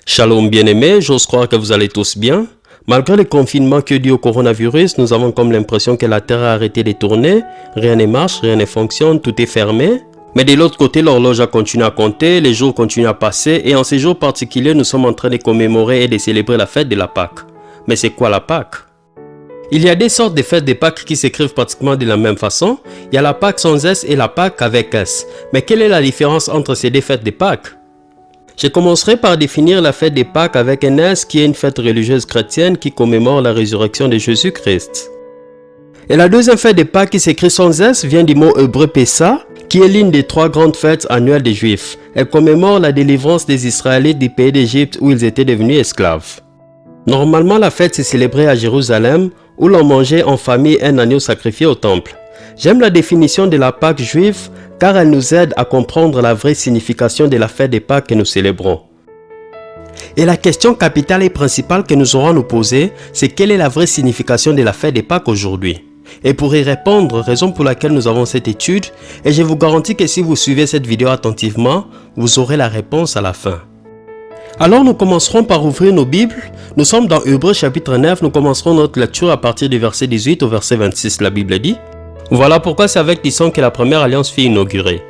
Shalom bien-aimés, j'ose croire que vous allez tous bien. Malgré le confinement qui est dû au coronavirus, nous avons comme l'impression que la Terre a arrêté de tourner, rien ne marche, rien ne fonctionne, tout est fermé. Mais de l'autre côté, l'horloge a continué à compter, les jours continuent à passer et en ces jours particuliers, nous sommes en train de commémorer et de célébrer la fête de la Pâque. Mais c'est quoi la Pâque? Il y a des sortes de fêtes de Pâques qui s'écrivent pratiquement de la même façon. Il y a la Pâque sans S et la Pâque avec S. Mais quelle est la différence entre ces deux fêtes de Pâques? Je commencerai par définir la fête des Pâques avec un S qui est une fête religieuse chrétienne qui commémore la résurrection de Jésus-Christ. Et la deuxième fête des Pâques qui s'écrit sans S vient du mot hébreu Pessa, qui est l'une des trois grandes fêtes annuelles des Juifs. Elle commémore la délivrance des Israélites du pays d'Égypte où ils étaient devenus esclaves. Normalement, la fête s'est célébrée à Jérusalem où l'on mangeait en famille un agneau sacrifié au temple. J'aime la définition de la Pâque juive car elle nous aide à comprendre la vraie signification de la fête des Pâques que nous célébrons. Et la question capitale et principale que nous aurons à nous poser, c'est quelle est la vraie signification de la fête des Pâques aujourd'hui? Et pour y répondre, raison pour laquelle nous avons cette étude, et je vous garantis que si vous suivez cette vidéo attentivement, vous aurez la réponse à la fin. Alors nous commencerons par ouvrir nos Bibles. Nous sommes dans Hébreux chapitre 9, nous commencerons notre lecture à partir du verset 18 au verset 26, la Bible dit: voilà pourquoi c'est avec Lisson que la première alliance fut inaugurée.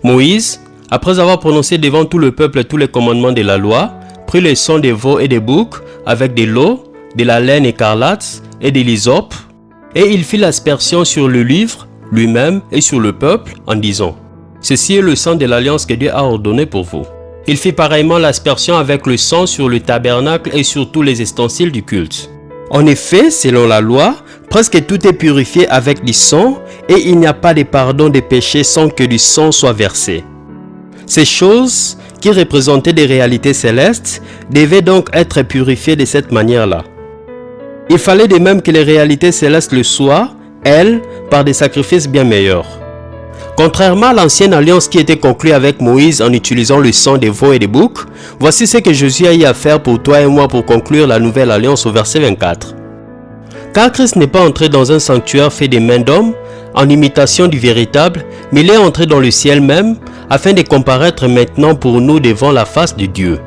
Moïse, après avoir prononcé devant tout le peuple tous les commandements de la loi, prit le sang des veaux et des boucs avec de l'eau, de la laine écarlate et de l'hysope, et il fit l'aspersion sur le livre lui-même et sur le peuple en disant: ceci est le sang de l'alliance que Dieu a ordonné pour vous. Il fit pareillement l'aspersion avec le sang sur le tabernacle et sur tous les ustensiles du culte. En effet, selon la loi, presque tout est purifié avec du sang et il n'y a pas de pardon des péchés sans que du sang soit versé. Ces choses, qui représentaient des réalités célestes, devaient donc être purifiées de cette manière-là. Il fallait de même que les réalités célestes le soient, elles, par des sacrifices bien meilleurs. Contrairement à l'ancienne alliance qui était conclue avec Moïse en utilisant le sang des veaux et des boucs, voici ce que Jésus a eu à faire pour toi et moi pour conclure la nouvelle alliance au verset 24. Car Christ n'est pas entré dans un sanctuaire fait des mains d'hommes, en imitation du véritable, mais il est entré dans le ciel même, afin de comparaître maintenant pour nous devant la face de Dieu.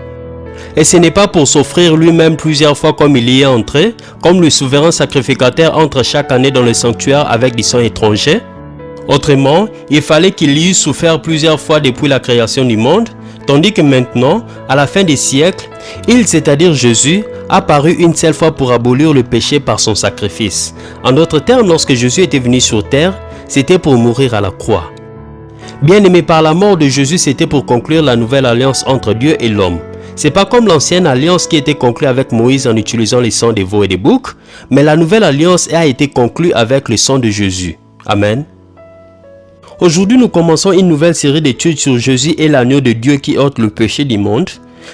Et ce n'est pas pour s'offrir lui-même plusieurs fois comme il y est entré, comme le souverain sacrificateur entre chaque année dans le sanctuaire avec du sang étranger. Autrement, il fallait qu'il y eût souffert plusieurs fois depuis la création du monde, tandis que maintenant, à la fin des siècles, il, c'est-à-dire Jésus, a paru une seule fois pour abolir le péché par son sacrifice. En d'autres termes, lorsque Jésus était venu sur terre, c'était pour mourir à la croix. Bien aimé, par la mort de Jésus, c'était pour conclure la nouvelle alliance entre Dieu et l'homme. C'est pas comme l'ancienne alliance qui était conclue avec Moïse en utilisant le sang des veaux et des boucs, mais la nouvelle alliance a été conclue avec le sang de Jésus. Amen. Aujourd'hui, nous commençons une nouvelle série d'études sur Jésus et l'agneau de Dieu qui ôte le péché du monde.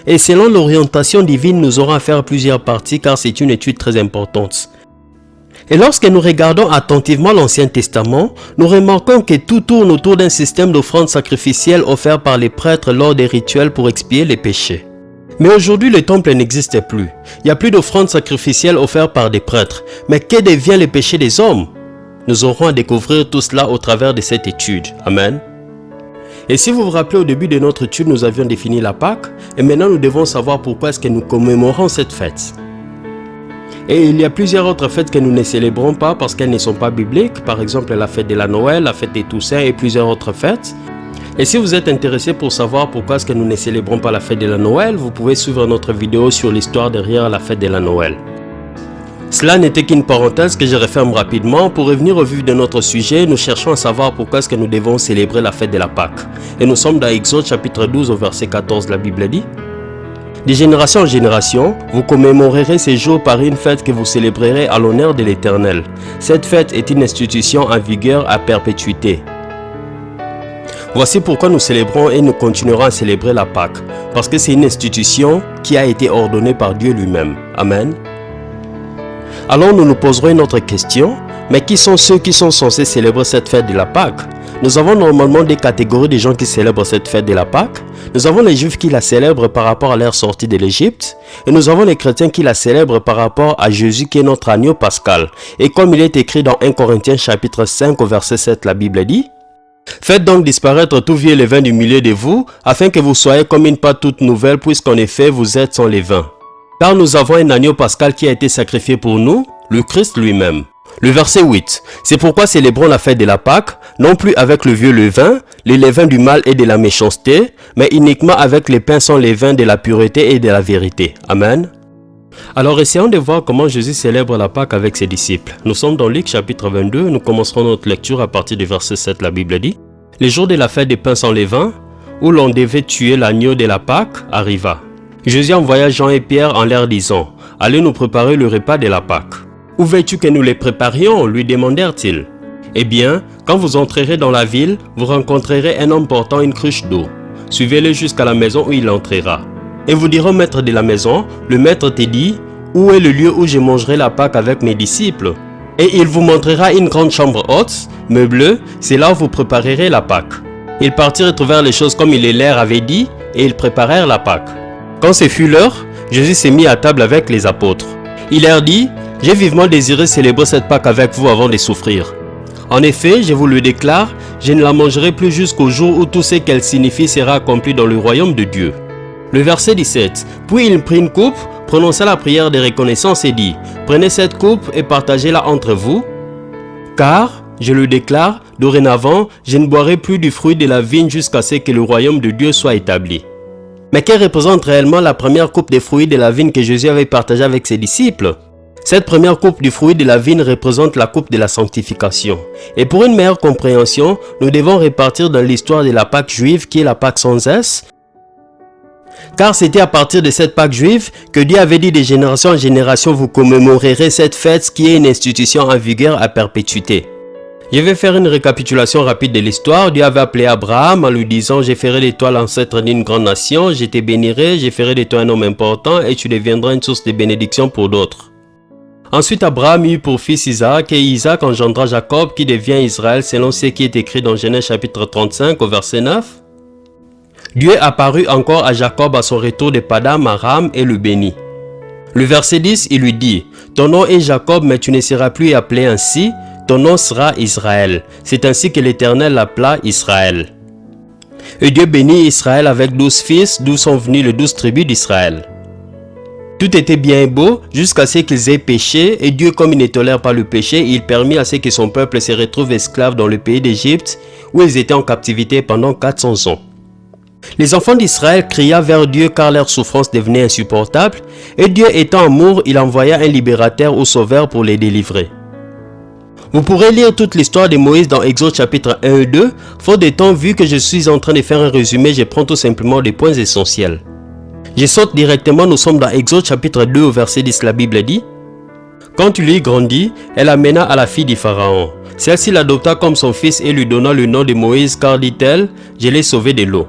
Et selon l'orientation divine, nous aurons à faire plusieurs parties car c'est une étude très importante. Et lorsque nous regardons attentivement l'Ancien Testament, nous remarquons que tout tourne autour d'un système d'offrandes sacrificielles offert par les prêtres lors des rituels pour expier les péchés. Mais aujourd'hui, le temple n'existe plus. Il n'y a plus d'offrandes sacrificielles offertes par des prêtres. Mais que devient le péché des hommes? Nous aurons à découvrir tout cela au travers de cette étude. Amen. Et si vous vous rappelez, au début de notre étude, nous avions défini la Pâque. Et maintenant, nous devons savoir pourquoi est-ce que nous commémorons cette fête. Et il y a plusieurs autres fêtes que nous ne célébrons pas parce qu'elles ne sont pas bibliques. Par exemple, la fête de la Noël, la fête des Toussaints et plusieurs autres fêtes. Et si vous êtes intéressé pour savoir pourquoi est-ce que nous ne célébrons pas la fête de la Noël, vous pouvez suivre notre vidéo sur l'histoire derrière la fête de la Noël. Cela n'était qu'une parenthèse que je referme rapidement. Pour revenir au vif de notre sujet, nous cherchons à savoir pourquoi est-ce que nous devons célébrer la fête de la Pâque. Et nous sommes dans Exode chapitre 12 au verset 14, la Bible dit: de génération en génération, vous commémorerez ces jours par une fête que vous célébrerez à l'honneur de l'Éternel. Cette fête est une institution en vigueur à perpétuité. Voici pourquoi nous célébrons et nous continuerons à célébrer la Pâque. Parce que c'est une institution qui a été ordonnée par Dieu lui-même. Amen. Alors nous nous poserons une autre question, mais qui sont ceux qui sont censés célébrer cette fête de la Pâque? Nous avons normalement des catégories de gens qui célèbrent cette fête de la Pâque. Nous avons les Juifs qui la célèbrent par rapport à leur sortie de l'Égypte, et nous avons les chrétiens qui la célèbrent par rapport à Jésus qui est notre agneau pascal. Et comme il est écrit dans 1 Corinthiens chapitre 5 au verset 7, la Bible dit: Faites donc disparaître tout vieux levain du milieu de vous, afin que vous soyez comme une pâte toute nouvelle, puisqu'en effet vous êtes sans levain. Car nous avons un agneau pascal qui a été sacrifié pour nous, le Christ lui-même. Le verset 8. C'est pourquoi célébrons la fête de la Pâque, non plus avec le vieux levain, les levains du mal et de la méchanceté, mais uniquement avec les pains sans levain de la pureté et de la vérité. Amen. Alors essayons de voir comment Jésus célèbre la Pâque avec ses disciples. Nous sommes dans Luc chapitre 22, nous commencerons notre lecture à partir du verset 7, la Bible dit. Le jour de la fête des pains sans levain, où l'on devait tuer l'agneau de la Pâque, arriva. Jésus envoya Jean et Pierre en leur disant, « Allez nous préparer le repas de la Pâque. » « Où veux-tu que nous les préparions ?» lui demandèrent-ils. « Eh bien, quand vous entrerez dans la ville, vous rencontrerez un homme portant une cruche d'eau. Suivez-le jusqu'à la maison où il entrera. Et vous direz au maître de la maison, le maître te dit, où est le lieu où je mangerai la Pâque avec mes disciples? Et il vous montrera une grande chambre haute, meublée, c'est là où vous préparerez la Pâque. Ils partirent et trouvèrent les choses comme il les leur avait dit, et ils préparèrent la Pâque. Quand ce fut l'heure, Jésus s'est mis à table avec les apôtres. Il leur dit, « J'ai vivement désiré célébrer cette Pâque avec vous avant de souffrir. En effet, je vous le déclare, je ne la mangerai plus jusqu'au jour où tout ce qu'elle signifie sera accompli dans le royaume de Dieu. » Le verset 17. Puis il prit une coupe, prononça la prière de reconnaissance et dit, « Prenez cette coupe et partagez-la entre vous. Car, je le déclare, dorénavant, je ne boirai plus du fruit de la vigne jusqu'à ce que le royaume de Dieu soit établi. » Mais quelle représente réellement la première coupe des fruits de la vigne que Jésus avait partagée avec ses disciples? Cette première coupe du fruit de la vigne représente la coupe de la sanctification. Et pour une meilleure compréhension, nous devons repartir dans l'histoire de la Pâque juive qui est la Pâque sans S. Car c'était à partir de cette Pâque juive que Dieu avait dit de génération en génération, vous commémorerez cette fête qui est une institution en vigueur à perpétuité. Je vais faire une récapitulation rapide de l'histoire. Dieu avait appelé Abraham en lui disant, je ferai de toi l'ancêtre d'une grande nation, je te bénirai, je ferai de toi un homme important et tu deviendras une source de bénédiction pour d'autres. Ensuite, Abraham eut pour fils Isaac, et Isaac engendra Jacob qui devient Israël selon ce qui est écrit dans Genèse chapitre 35 au verset 9. Dieu apparut encore à Jacob à son retour de Padam Aram et le bénit. Le verset 10, il lui dit, « Ton nom est Jacob, mais tu ne seras plus appelé ainsi, ton nom sera Israël. C'est ainsi que l'Éternel l'appela Israël. » Et Dieu bénit Israël avec 12 fils, d'où sont venus les 12 tribus d'Israël. Tout était bien et beau jusqu'à ce qu'ils aient péché, et Dieu, comme il ne tolère pas le péché, il permit à ce que son peuple se retrouve esclave dans le pays d'Égypte, où ils étaient en captivité pendant 400 ans. Les enfants d'Israël cria vers Dieu car leur souffrance devenait insupportable, et Dieu étant amour, il envoya un libérateur ou sauveur pour les délivrer. Vous pourrez lire toute l'histoire de Moïse dans Exode chapitre 1 et 2, faute de temps, vu que je suis en train de faire un résumé, je prends tout simplement des points essentiels. Je saute directement, nous sommes dans Exode chapitre 2 au verset 10, la Bible dit, « Quand il eut grandi, elle amena à la fille du Pharaon. Celle-ci l'adopta comme son fils et lui donna le nom de Moïse, car dit-elle, je l'ai sauvé de l'eau. »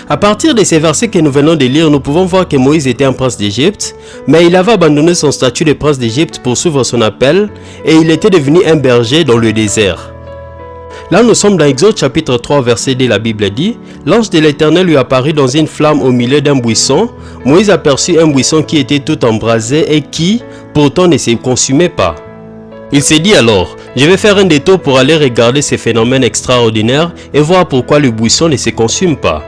À partir de ces versets que nous venons de lire, nous pouvons voir que Moïse était un prince d'Égypte, mais il avait abandonné son statut de prince d'Égypte pour suivre son appel, et il était devenu un berger dans le désert. Là, nous sommes dans Exode chapitre 3, verset 2, la Bible dit, « L'ange de l'Éternel lui apparut dans une flamme au milieu d'un buisson. Moïse aperçut un buisson qui était tout embrasé et qui, pourtant, ne se consumait pas. Il s'est dit alors, je vais faire un détour pour aller regarder ces phénomènes extraordinaires et voir pourquoi le buisson ne se consume pas.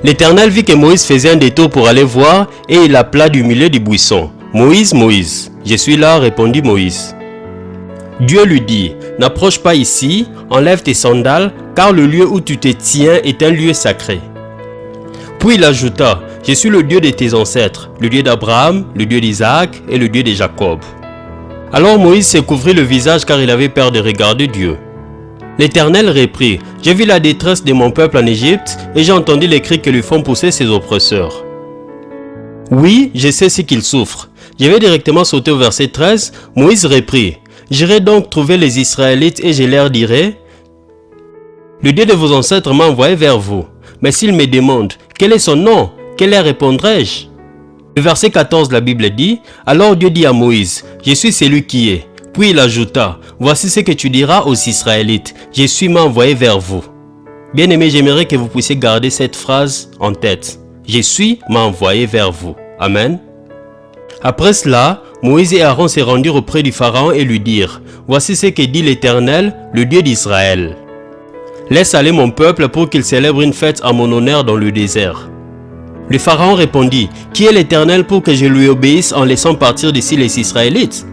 L'Éternel vit que Moïse faisait un détour pour aller voir et il appela du milieu du buisson. « Moïse, Moïse. » « Je suis là, répondit Moïse. » Dieu lui dit, « N'approche pas ici, enlève tes sandales, car le lieu où tu te tiens est un lieu sacré. » Puis il ajouta, « Je suis le Dieu de tes ancêtres, le Dieu d'Abraham, le Dieu d'Isaac et le Dieu de Jacob. » Alors Moïse se couvrit le visage car il avait peur de regarder Dieu. L'Éternel reprit, « J'ai vu la détresse de mon peuple en Égypte et j'ai entendu les cris que lui font pousser ses oppresseurs. Oui, je sais ce qu'ils souffrent. » Je vais directement sauter au verset 13. Moïse reprit, « J'irai donc trouver les Israélites et je leur dirai, « Le Dieu de vos ancêtres m'a envoyé vers vous. Mais s'ils me demandent, quel est son nom, que leur répondrai-je » Le verset 14, la Bible dit, « Alors Dieu dit à Moïse, « Je suis celui qui est. » Puis il ajouta, « Voici ce que tu diras aux Israélites, je suis m'a envoyé vers vous. » Bien-aimés, j'aimerais que vous puissiez garder cette phrase en tête. « Je suis m'a envoyé vers vous. » Amen. Après cela, Moïse et Aaron se rendirent auprès du Pharaon et lui dirent, « Voici ce que dit l'Éternel, le Dieu d'Israël. Laisse aller mon peuple pour qu'il célèbre une fête à mon honneur dans le désert. » Le Pharaon répondit, « Qui est l'Éternel pour que je lui obéisse en laissant partir d'ici les Israélites?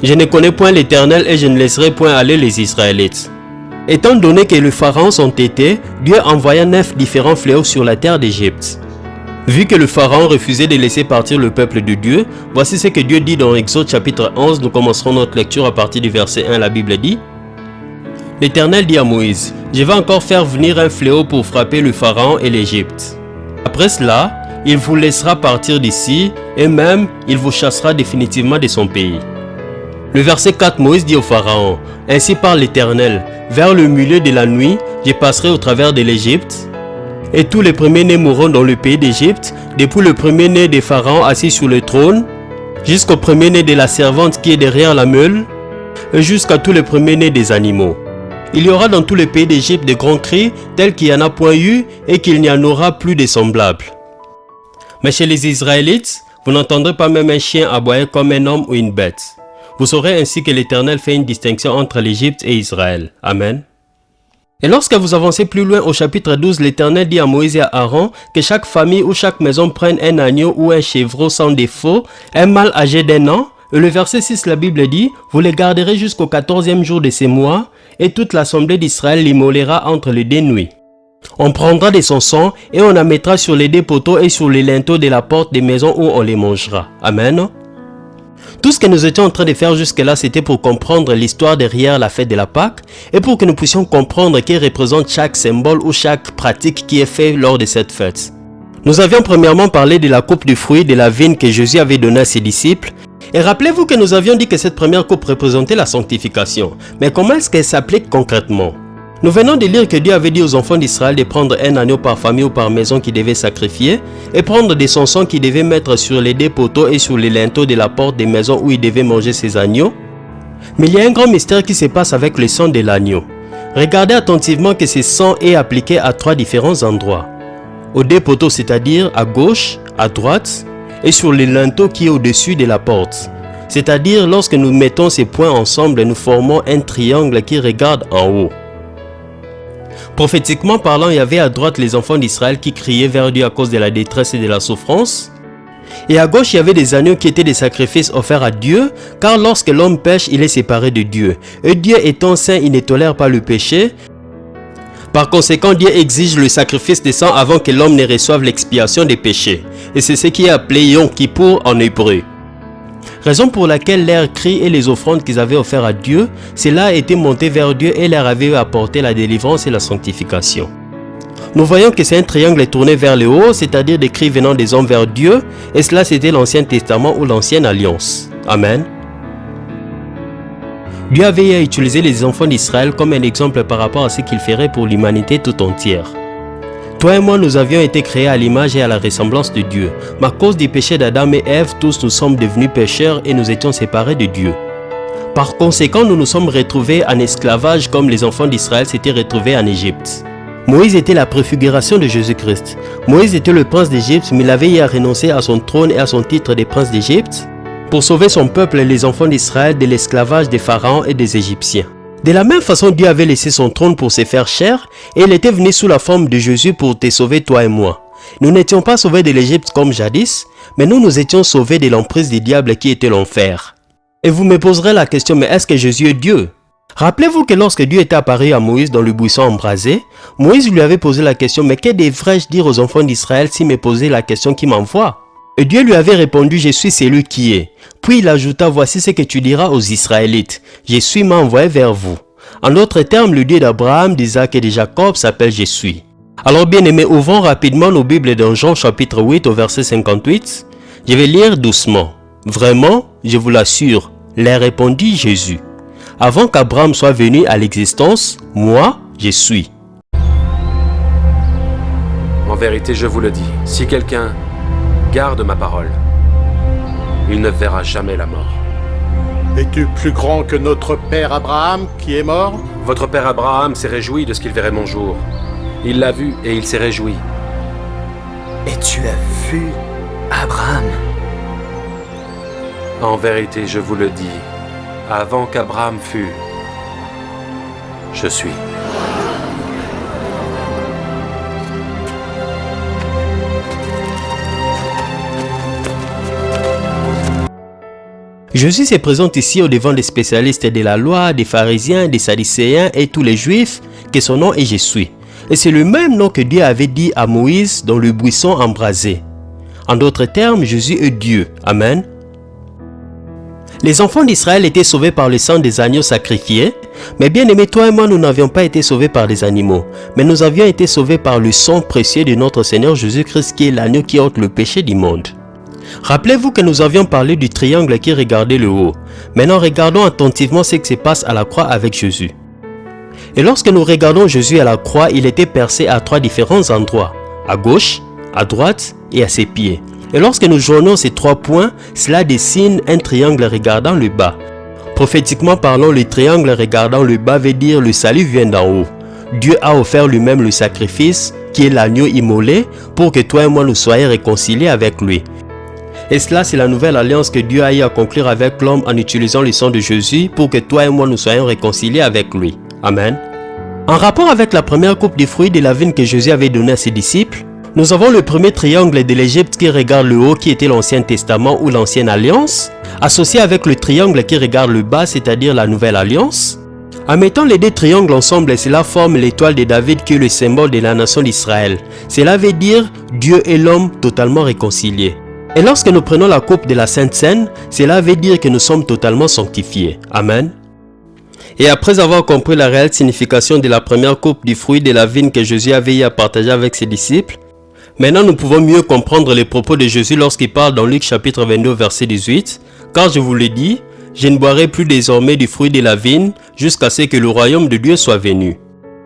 Je ne connais point l'Éternel et je ne laisserai point aller les Israélites. » Étant donné que le Pharaon s'entêtait, Dieu envoya 9 différents fléaux sur la terre d'Égypte. Vu que le Pharaon refusait de laisser partir le peuple de Dieu, voici ce que Dieu dit dans Exode chapitre 11, nous commencerons notre lecture à partir du verset 1, la Bible dit, « L'Éternel dit à Moïse, « Je vais encore faire venir un fléau pour frapper le Pharaon et l'Égypte. Après cela, il vous laissera partir d'ici, et même il vous chassera définitivement de son pays. » Le verset 4, Moïse dit au Pharaon, « Ainsi parle l'Éternel, vers le milieu de la nuit, je passerai au travers de l'Égypte, et tous les premiers-nés mourront dans le pays d'Égypte, depuis le premier-né de Pharaon assis sur le trône, jusqu'au premier-né de la servante qui est derrière la meule, et jusqu'à tous les premiers-nés des animaux. Il y aura dans tout le pays d'Égypte de grands cris, tels qu'il n'y en a point eu, et qu'il n'y en aura plus de semblables. Mais chez les Israélites, vous n'entendrez pas même un chien aboyer comme un homme ou une bête. Vous saurez ainsi que l'Éternel fait une distinction entre l'Égypte et Israël. Amen. » Et lorsque vous avancez plus loin au chapitre 12, l'Éternel dit à Moïse et à Aaron que chaque famille ou chaque maison prenne un agneau ou un chevreau sans défaut, un mâle âgé d'1 an. Et le verset 6, la Bible dit, « Vous les garderez jusqu'au 14e jour de ces mois, et toute l'assemblée d'Israël l'immolera entre les 2 nuits. On prendra de son sang et on en mettra sur les 2 poteaux et sur les linteaux de la porte des maisons où on les mangera. » Amen. Tout ce que nous étions en train de faire jusque-là, c'était pour comprendre l'histoire derrière la fête de la Pâque et pour que nous puissions comprendre que représente chaque symbole ou chaque pratique qui est faite lors de cette fête. Nous avions premièrement parlé de la coupe de fruits de la vigne que Jésus avait donnée à ses disciples. Et rappelez-vous que nous avions dit que cette première coupe représentait la sanctification. Mais comment est-ce qu'elle s'applique concrètement? Nous venons de lire que Dieu avait dit aux enfants d'Israël de prendre un agneau par famille ou par maison qu'ils devaient sacrifier et prendre de son sang qu'ils devaient mettre sur les 2 poteaux et sur les linteaux de la porte des maisons où ils devaient manger ces agneaux. Mais il y a un grand mystère qui se passe avec le sang de l'agneau. Regardez attentivement que ce sang est appliqué à 3 différents endroits. Aux 2 poteaux, c'est-à-dire à gauche, à droite et sur les linteaux qui est au-dessus de la porte. C'est-à-dire lorsque nous mettons ces points ensemble, nous formons un triangle qui regarde en haut. Prophétiquement parlant, il y avait à droite les enfants d'Israël qui criaient vers Dieu à cause de la détresse et de la souffrance. Et à gauche, il y avait des agneaux qui étaient des sacrifices offerts à Dieu, car lorsque l'homme pêche, il est séparé de Dieu. Et Dieu étant saint, il ne tolère pas le péché. Par conséquent, Dieu exige le sacrifice de sang avant que l'homme ne reçoive l'expiation des péchés. Et c'est ce qui est appelé Yom Kippour en hébreu. Raison pour laquelle leurs cris et les offrandes qu'ils avaient offertes à Dieu, cela a été monté vers Dieu et leur avait apporté la délivrance et la sanctification. Nous voyons que c'est un triangle tourné vers le haut, c'est-à-dire des cris venant des hommes vers Dieu, et cela c'était l'Ancien Testament ou l'Ancienne Alliance. Amen. Dieu avait utilisé les enfants d'Israël comme un exemple par rapport à ce qu'il ferait pour l'humanité tout entière. Toi et moi, nous avions été créés à l'image et à la ressemblance de Dieu. Mais à cause du péché d'Adam et Ève, tous nous sommes devenus pécheurs et nous étions séparés de Dieu. Par conséquent, nous nous sommes retrouvés en esclavage comme les enfants d'Israël s'étaient retrouvés en Égypte. Moïse était la préfiguration de Jésus-Christ. Moïse était le prince d'Égypte, mais il avait renoncé à son trône et à son titre de prince d'Égypte pour sauver son peuple et les enfants d'Israël de l'esclavage des pharaons et des Égyptiens. De la même façon, Dieu avait laissé son trône pour se faire chair et il était venu sous la forme de Jésus pour te sauver toi et moi. Nous n'étions pas sauvés de l'Égypte comme jadis, mais nous étions sauvés de l'emprise du diable qui était l'enfer. Et vous me poserez la question, mais est-ce que Jésus est Dieu? Rappelez-vous que lorsque Dieu était apparu à Moïse dans le buisson embrasé, Moïse lui avait posé la question, mais que devrais-je dire aux enfants d'Israël s'ils me posaient la question qui m'envoie? Et Dieu lui avait répondu, je suis celui qui est. Puis il ajouta, voici ce que tu diras aux Israélites, je suis m'a envoyé vers vous. En d'autres termes, le Dieu d'Abraham, d'Isaac et de Jacob s'appelle Je suis. Alors bien aimés, ouvrons rapidement nos Bibles dans Jean chapitre 8 au verset 58. Je vais lire doucement. Vraiment, je vous l'assure, leur répondit Jésus. Avant qu'Abraham soit venu à l'existence, moi, je suis. En vérité, je vous le dis, si quelqu'un garde ma parole, il ne verra jamais la mort. Es-tu plus grand que notre père Abraham qui est mort? Votre père Abraham s'est réjoui de ce qu'il verrait mon jour. Il l'a vu et il s'est réjoui. Et tu as vu Abraham? En vérité, je vous le dis, avant qu'Abraham fût, je suis. Jésus se présente ici au devant des spécialistes de la loi, des pharisiens, des sadducéens et tous les juifs que son nom est Jésus. Et c'est le même nom que Dieu avait dit à Moïse dans le buisson embrasé. En d'autres termes, Jésus est Dieu. Amen. Les enfants d'Israël étaient sauvés par le sang des agneaux sacrifiés. Mais bien aimé, toi et moi, nous n'avions pas été sauvés par des animaux. Mais nous avions été sauvés par le sang précieux de notre Seigneur Jésus-Christ qui est l'agneau qui ôte le péché du monde. Rappelez-vous que nous avions parlé du triangle qui regardait le haut. Maintenant, regardons attentivement ce qui se passe à la croix avec Jésus. Et lorsque nous regardons Jésus à la croix, il était percé à 3 différents endroits. À gauche, à droite et à ses pieds. Et lorsque nous joignons ces 3 points, cela dessine un triangle regardant le bas. Prophétiquement parlant, le triangle regardant le bas veut dire le salut vient d'en haut. Dieu a offert lui-même le sacrifice, qui est l'agneau immolé, pour que toi et moi nous soyons réconciliés avec lui. Et cela, c'est la nouvelle alliance que Dieu a eu à conclure avec l'homme en utilisant le sang de Jésus pour que toi et moi nous soyons réconciliés avec lui. Amen. En rapport avec la première coupe de fruits de la vigne que Jésus avait donnée à ses disciples, nous avons le premier triangle de l'Égypte qui regarde le haut, qui était l'Ancien Testament ou l'Ancienne Alliance, associé avec le triangle qui regarde le bas, c'est-à-dire la Nouvelle Alliance. En mettant les 2 triangles ensemble, cela forme l'étoile de David qui est le symbole de la nation d'Israël. Cela veut dire Dieu et l'homme totalement réconciliés. Et lorsque nous prenons la coupe de la Sainte Seine, cela veut dire que nous sommes totalement sanctifiés. Amen. Et après avoir compris la réelle signification de la première coupe du fruit de la vigne que Jésus avait eu à partager avec ses disciples, maintenant nous pouvons mieux comprendre les propos de Jésus lorsqu'il parle dans Luc chapitre 22 verset 18. Car je vous le dis, je ne boirai plus désormais du fruit de la vigne jusqu'à ce que le royaume de Dieu soit venu.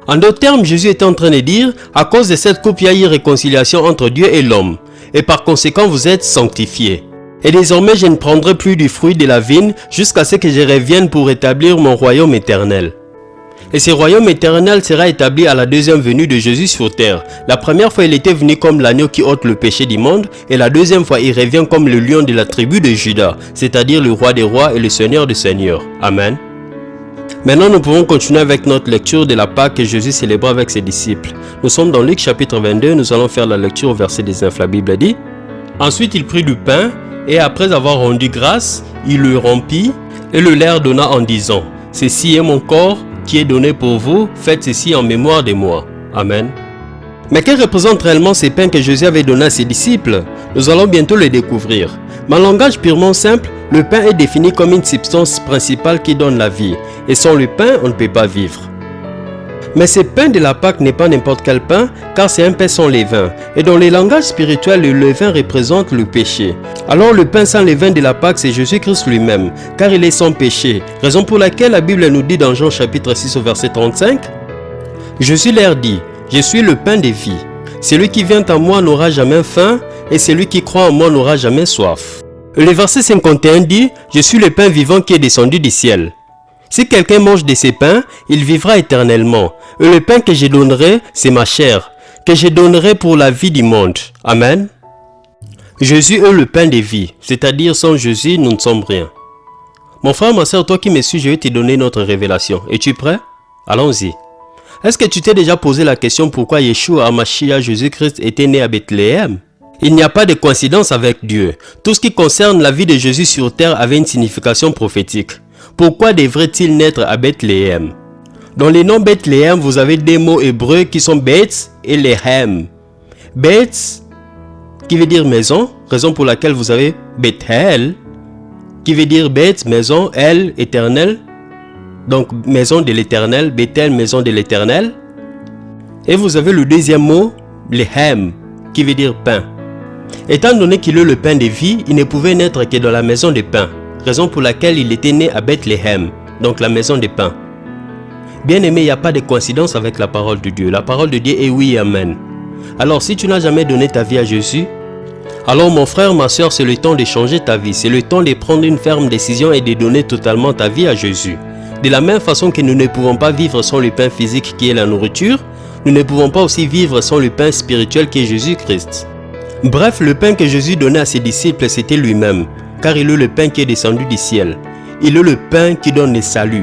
En d'autres termes, Jésus était en train de dire, à cause de cette coupe, il y a eu réconciliation entre Dieu et l'homme. Et par conséquent, vous êtes sanctifiés. Et désormais, je ne prendrai plus du fruit de la vigne jusqu'à ce que je revienne pour établir mon royaume éternel. Et ce royaume éternel sera établi à la deuxième venue de Jésus sur terre. La première fois, il était venu comme l'agneau qui ôte le péché du monde. Et la deuxième fois, il revient comme le lion de la tribu de Juda, c'est-à-dire le roi des rois et le seigneur des seigneurs. Amen. Maintenant, nous pouvons continuer avec notre lecture de la Pâque que Jésus célébrait avec ses disciples. Nous sommes dans Luc chapitre 22, nous allons faire la lecture au verset 19. La Bible dit: Ensuite, il prit du pain, et après avoir rendu grâce, il le rompit, et le leur donna en disant: Ceci est mon corps qui est donné pour vous, faites ceci en mémoire de moi. Amen. Mais que représente réellement ces pains que Jésus avait donnés à ses disciples? Nous allons bientôt le découvrir. Mais en langage purement simple, le pain est défini comme une substance principale qui donne la vie. Et sans le pain, on ne peut pas vivre. Mais ce pain de la Pâque n'est pas n'importe quel pain, car c'est un pain sans levain. Et dans les langages spirituels, le levain représente le péché. Alors le pain sans levain de la Pâque, c'est Jésus-Christ lui-même, car il est sans péché. Raison pour laquelle la Bible nous dit dans Jean chapitre 6 au verset 35, Jésus leur dit: Je suis le pain de vie. Celui qui vient à moi n'aura jamais faim, et celui qui croit en moi n'aura jamais soif. Le verset 51 dit: Je suis le pain vivant qui est descendu du ciel. Si quelqu'un mange de ces pains, il vivra éternellement. Et le pain que je donnerai, c'est ma chair, que je donnerai pour la vie du monde. Amen. Jésus est le pain de vie, c'est-à-dire sans Jésus, nous ne sommes rien. Mon frère, ma soeur, toi qui me suis, je vais te donner notre révélation. Es-tu prêt? Allons-y. Est-ce que tu t'es déjà posé la question pourquoi Yeshua HaMashiach Jésus-Christ était né à Bethléem? Il n'y a pas de coïncidence avec Dieu. Tout ce qui concerne la vie de Jésus sur terre avait une signification prophétique. Pourquoi devrait-il naître à Bethléem? Dans les noms Bethléem, vous avez des mots hébreux qui sont Beth et Lehem. Beth, qui veut dire maison, raison pour laquelle vous avez Bethel, qui veut dire Beth, maison, El, éternel, donc maison de l'éternel, Bethel, maison de l'éternel. Et vous avez le deuxième mot, Lehem, qui veut dire pain. Étant donné qu'il est le pain de vie, il ne pouvait naître que dans la maison de pain, raison pour laquelle il était né à Bethléem, donc la maison de pain. Bien aimé, il n'y a pas de coïncidence avec la parole de Dieu. La parole de Dieu est oui et amen. Alors si tu n'as jamais donné ta vie à Jésus, alors mon frère, ma soeur, c'est le temps de changer ta vie. C'est le temps de prendre une ferme décision et de donner totalement ta vie à Jésus. De la même façon que nous ne pouvons pas vivre sans le pain physique qui est la nourriture, nous ne pouvons pas aussi vivre sans le pain spirituel qui est Jésus-Christ. Bref, le pain que Jésus donnait à ses disciples, c'était lui-même, car il est le pain qui est descendu du ciel. Il est le pain qui donne le salut.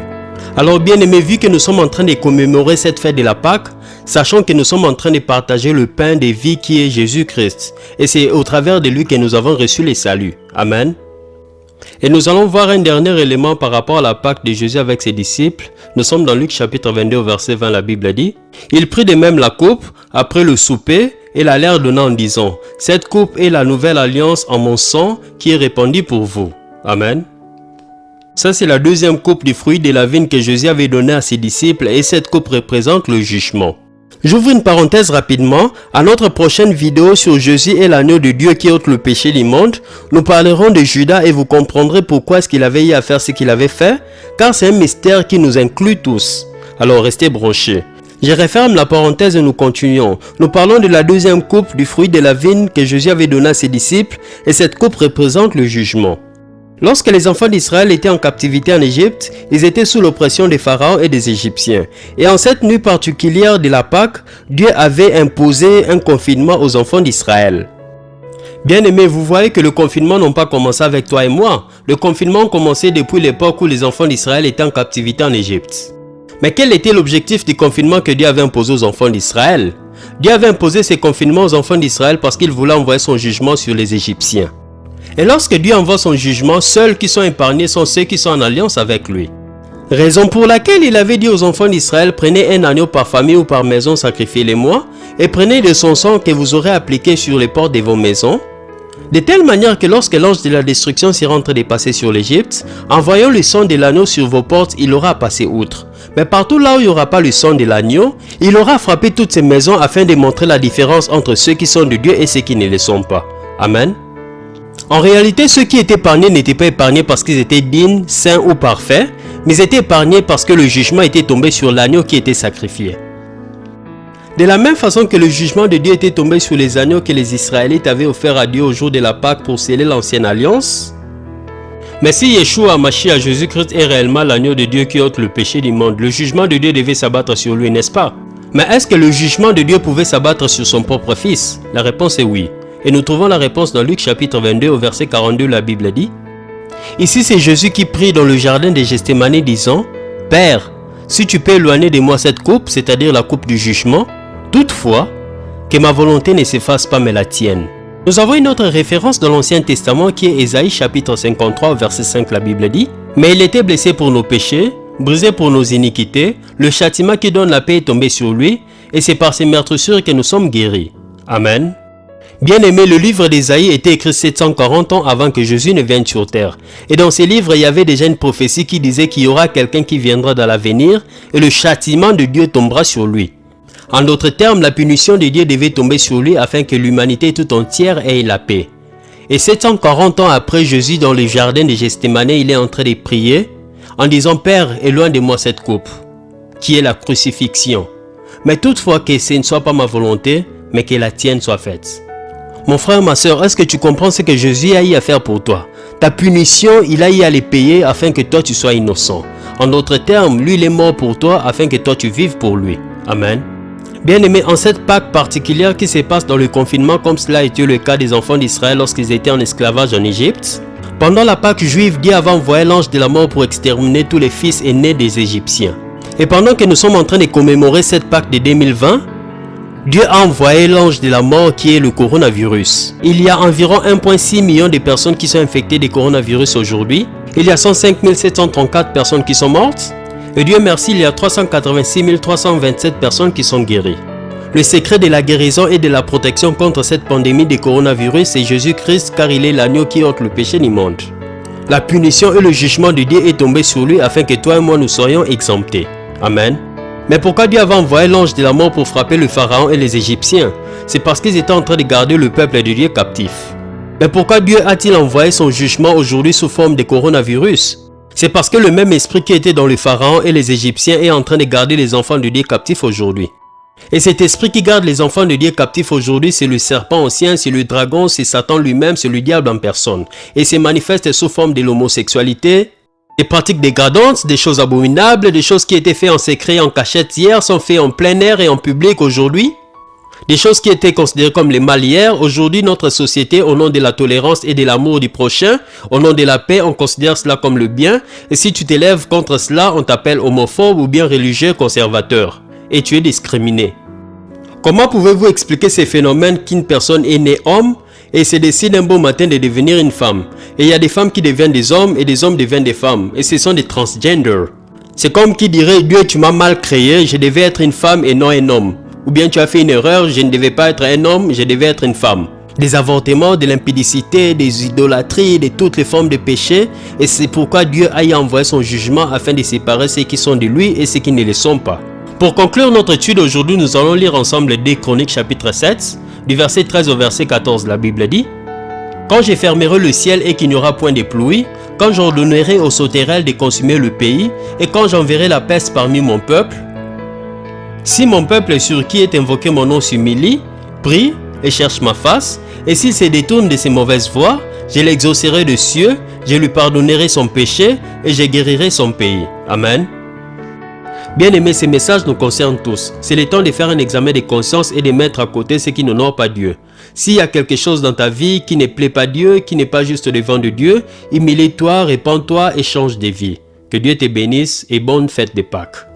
Alors bien aimé, vu que nous sommes en train de commémorer cette fête de la Pâque, sachant que nous sommes en train de partager le pain de vie qui est Jésus-Christ. Et c'est au travers de lui que nous avons reçu le salut. Amen. Et nous allons voir un dernier élément par rapport à la Pâque de Jésus avec ses disciples. Nous sommes dans Luc chapitre 22 au verset 20, la Bible dit « Il prit de même la coupe après le souper et la leur donna en disant « Cette coupe est la nouvelle alliance en mon sang qui est répandue pour vous. » Amen. Ça, c'est la deuxième coupe du fruit de la vigne que Jésus avait donnée à ses disciples et cette coupe représente le jugement. J'ouvre une parenthèse rapidement. À notre prochaine vidéo sur Jésus et l'agneau de Dieu qui ôte le péché du monde, nous parlerons de Judas et vous comprendrez pourquoi est-ce qu'il avait eu à faire ce qu'il avait fait, car c'est un mystère qui nous inclut tous. Alors restez branchés. Je referme la parenthèse et nous continuons. Nous parlons de la deuxième coupe du fruit de la vigne que Jésus avait donnée à ses disciples et cette coupe représente le jugement. Lorsque les enfants d'Israël étaient en captivité en Égypte, ils étaient sous l'oppression des pharaons et des Égyptiens. Et en cette nuit particulière de la Pâque, Dieu avait imposé un confinement aux enfants d'Israël. Bien-aimés, vous voyez que le confinement n'a pas commencé avec toi et moi. Le confinement a commencé depuis l'époque où les enfants d'Israël étaient en captivité en Égypte. Mais quel était l'objectif du confinement que Dieu avait imposé aux enfants d'Israël? Dieu avait imposé ces confinements aux enfants d'Israël parce qu'il voulait envoyer son jugement sur les Égyptiens. Et lorsque Dieu envoie son jugement, seuls qui sont épargnés sont ceux qui sont en alliance avec lui. Raison pour laquelle il avait dit aux enfants d'Israël, prenez un agneau par famille ou par maison, sacrifiez-les-moi, et prenez de son sang que vous aurez appliqué sur les portes de vos maisons. De telle manière que lorsque l'ange de la destruction sera en train de passer sur l'Égypte, en voyant le sang de l'agneau sur vos portes, il aura passé outre. Mais partout là où il n'y aura pas le sang de l'agneau, il aura frappé toutes ces maisons afin de montrer la différence entre ceux qui sont de Dieu et ceux qui ne le sont pas. Amen. En réalité, ceux qui étaient épargnés n'étaient pas épargnés parce qu'ils étaient dignes, saints ou parfaits, mais étaient épargnés parce que le jugement était tombé sur l'agneau qui était sacrifié. De la même façon que le jugement de Dieu était tombé sur les agneaux que les Israélites avaient offerts à Dieu au jour de la Pâque pour sceller l'ancienne alliance, mais si Yeshua Mashiach Jésus-Christ est réellement l'agneau de Dieu qui ôte le péché du monde, le jugement de Dieu devait s'abattre sur lui, n'est-ce pas? Mais est-ce que le jugement de Dieu pouvait s'abattre sur son propre fils? La réponse est oui. Et nous trouvons la réponse dans Luc chapitre 22 au verset 42, la Bible dit « Ici c'est Jésus qui prie dans le jardin de Gethsémani disant « Père, si tu peux éloigner de moi cette coupe, c'est-à-dire la coupe du jugement, toutefois, que ma volonté ne s'efface pas mais la tienne. » Nous avons une autre référence dans l'Ancien Testament qui est Ésaïe chapitre 53 au verset 5, la Bible dit « Mais il était blessé pour nos péchés, brisé pour nos iniquités, le châtiment qui donne la paix est tombé sur lui, et c'est par ses meurtrissures que nous sommes guéris. » Amen. Bien-aimé, le livre d'Ésaïe était écrit 740 ans avant que Jésus ne vienne sur terre. Et dans ces livres, il y avait déjà une prophétie qui disait qu'il y aura quelqu'un qui viendra dans l'avenir et le châtiment de Dieu tombera sur lui. En d'autres termes, la punition de Dieu devait tomber sur lui afin que l'humanité tout entière ait la paix. Et 740 ans après Jésus, dans le jardin de Gethsémani, il est en train de prier en disant « Père, éloigne de moi cette coupe, qui est la crucifixion. Mais toutefois que ce ne soit pas ma volonté, mais que la tienne soit faite. » Mon frère, ma soeur, est-ce que tu comprends ce que Jésus a eu à faire pour toi? Ta punition, il a eu à les payer afin que toi tu sois innocent. En d'autres termes, lui il est mort pour toi afin que toi tu vives pour lui. Amen. Bien-aimé, en cette Pâque particulière qui se passe dans le confinement comme cela a été le cas des enfants d'Israël lorsqu'ils étaient en esclavage en Égypte, pendant la Pâque juive, Dieu avait envoyé l'ange de la mort pour exterminer tous les fils aînés des Égyptiens. Et pendant que nous sommes en train de commémorer cette Pâque de 2020, Dieu a envoyé l'ange de la mort qui est le coronavirus. Il y a environ 1,6 million de personnes qui sont infectées de coronavirus aujourd'hui. Il y a 105 734 personnes qui sont mortes. Et Dieu merci, il y a 386 327 personnes qui sont guéries. Le secret de la guérison et de la protection contre cette pandémie de coronavirus, c'est Jésus-Christ car il est l'agneau qui ôte le péché du monde. La punition et le jugement de Dieu est tombé sur lui afin que toi et moi nous soyons exemptés. Amen. Mais pourquoi Dieu avait envoyé l'ange de la mort pour frapper le pharaon et les Égyptiens? C'est parce qu'ils étaient en train de garder le peuple de Dieu captif. Mais pourquoi Dieu a-t-il envoyé son jugement aujourd'hui sous forme de coronavirus? C'est parce que le même esprit qui était dans le pharaon et les Égyptiens est en train de garder les enfants de Dieu captifs aujourd'hui. Et cet esprit qui garde les enfants de Dieu captifs aujourd'hui, c'est le serpent ancien, c'est le dragon, c'est Satan lui-même, c'est le diable en personne. Et se manifeste sous forme de l'homosexualité, des pratiques dégradantes, des choses abominables, des choses qui étaient faites en secret et en cachette hier sont faites en plein air et en public aujourd'hui. Des choses qui étaient considérées comme les mal hier, aujourd'hui notre société, au nom de la tolérance et de l'amour du prochain, au nom de la paix, on considère cela comme le bien. Et si tu t'élèves contre cela, on t'appelle homophobe ou bien religieux conservateur. Et tu es discriminé. Comment pouvez-vous expliquer ces phénomènes qu'une personne est née homme et se décident un beau matin de devenir une femme. Et il y a des femmes qui deviennent des hommes et des hommes deviennent des femmes. Et ce sont des transgenders. C'est comme qui dirait, Dieu, tu m'as mal créé, je devais être une femme et non un homme. Ou bien tu as fait une erreur, je ne devais pas être un homme, je devais être une femme. Des avortements, de l'impudicité, des idolâtries, de toutes les formes de péché. Et c'est pourquoi Dieu a envoyé son jugement afin de séparer ceux qui sont de lui et ceux qui ne le sont pas. Pour conclure notre étude aujourd'hui, nous allons lire ensemble 2 Chroniques chapitre 7, du verset 13 au verset 14. La Bible dit: Quand je fermerai le ciel et qu'il n'y aura point de pluie, quand j'ordonnerai aux sauterelles de consumer le pays, et quand j'enverrai la peste parmi mon peuple, si mon peuple sur qui est invoqué mon nom s'humilie, prie et cherche ma face, et s'il se détourne de ses mauvaises voies, je l'exaucerai de cieux, je lui pardonnerai son péché, et je guérirai son pays. Amen. Bien aimé, ces messages nous concernent tous. C'est le temps de faire un examen de conscience et de mettre à côté ce qui n'honore pas Dieu. S'il y a quelque chose dans ta vie qui ne plaît pas Dieu, qui n'est pas juste devant de Dieu, humilie-toi, répands-toi et change de vie. Que Dieu te bénisse et bonne fête de Pâques.